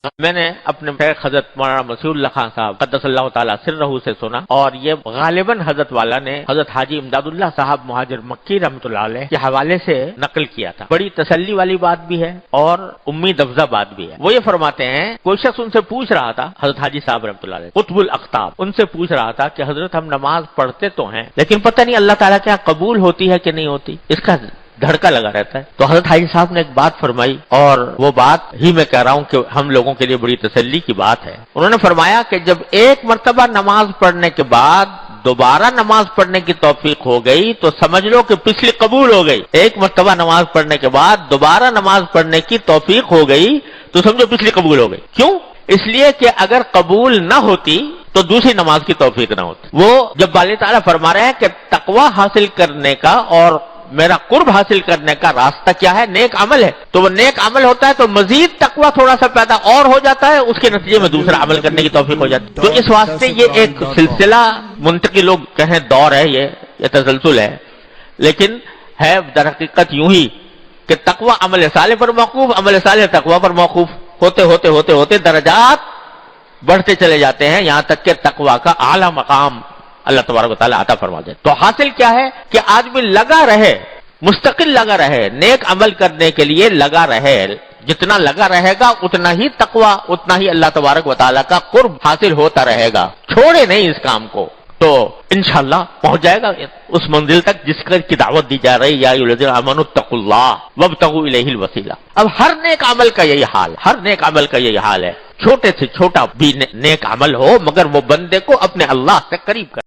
میں نے اپنے شیخ حضرت مولانا مسیح اللہ خان صاحب قدس اللہ تعالیٰ سرہ سے سنا، اور یہ غالباً حضرت والا نے حضرت حاجی امداد اللہ صاحب مہاجر مکی رحمۃ اللہ علیہ کے حوالے سے نقل کیا تھا۔ بڑی تسلی والی بات بھی ہے اور امید افزا بات بھی ہے۔ وہ یہ فرماتے ہیں، کوئی شخص ان سے پوچھ رہا تھا، حضرت حاجی صاحب رحمۃ اللہ علیہ قطب الاقطاب، ان سے پوچھ رہا تھا کہ حضرت ہم نماز پڑھتے تو ہیں لیکن پتہ نہیں اللہ تعالیٰ کیا قبول ہوتی ہے کہ نہیں ہوتی، اس کا دھڑکا لگا رہتا ہے۔ تو حضرت حاجی صاحب نے ایک بات فرمائی، اور وہ بات ہی میں کہہ رہا ہوں کہ ہم لوگوں کے لیے بڑی تسلی کی بات ہے۔ انہوں نے فرمایا کہ جب ایک مرتبہ نماز پڑھنے کے بعد دوبارہ نماز پڑھنے کی توفیق ہو گئی تو سمجھ لو کہ پچھلی قبول ہو گئی۔ ایک مرتبہ نماز پڑھنے کے بعد دوبارہ نماز پڑھنے کی توفیق ہو گئی تو سمجھو پچھلی قبول ہو گئی۔ کیوں؟ اس لیے کہ اگر قبول نہ ہوتی تو دوسری نماز کی توفیق نہ ہوتی۔ وہ جب اللہ تعالیٰ فرما رہے ہیں کہ تقوی حاصل کرنے کا اور میرا قرب حاصل کرنے کا راستہ کیا ہے؟ نیک عمل ہے۔ تو وہ نیک عمل ہوتا ہے تو مزید تقوی تھوڑا سا پیدا اور ہو جاتا ہے، اس کے نتیجے میں دوسرا عمل کرنے کی توفیق ہو جاتی ہے۔ تو اس واسطے یہ ایک سلسلہ منتقل، لوگ کہیں دور ہے، یہ تسلسل ہے، لیکن ہے در حقیقت یوں ہی کہ تقوی عمل صالح پر موقوف، عمل صالح تقوی پر موقوف، ہوتے ہوتے ہوتے ہوتے درجات بڑھتے چلے جاتے ہیں، یہاں تک کہ تقوی کا اعلیٰ مقام اللہ تبارک و تعالیٰ عطا فرما دے۔ تو حاصل کیا ہے کہ آدمی لگا رہے، مستقل لگا رہے، نیک عمل کرنے کے لیے لگا رہے۔ جتنا لگا رہے گا اتنا ہی تقوی، اتنا ہی اللہ تبارک و تعالیٰ کا قرب حاصل ہوتا رہے گا۔ چھوڑے نہیں اس کام کو تو انشاءاللہ پہنچ جائے گا اس منزل تک جس کی دعوت دی جا رہی، یا ایھا الذین آمنوا اتقوا اللہ وابتغوا الیہ الوسیلہ۔ اب ہر نیک عمل کا یہی حال، ہر نیک عمل کا یہی حال ہے، چھوٹے سے چھوٹا بھی نیک عمل ہو مگر وہ بندے کو اپنے اللہ سے قریب کر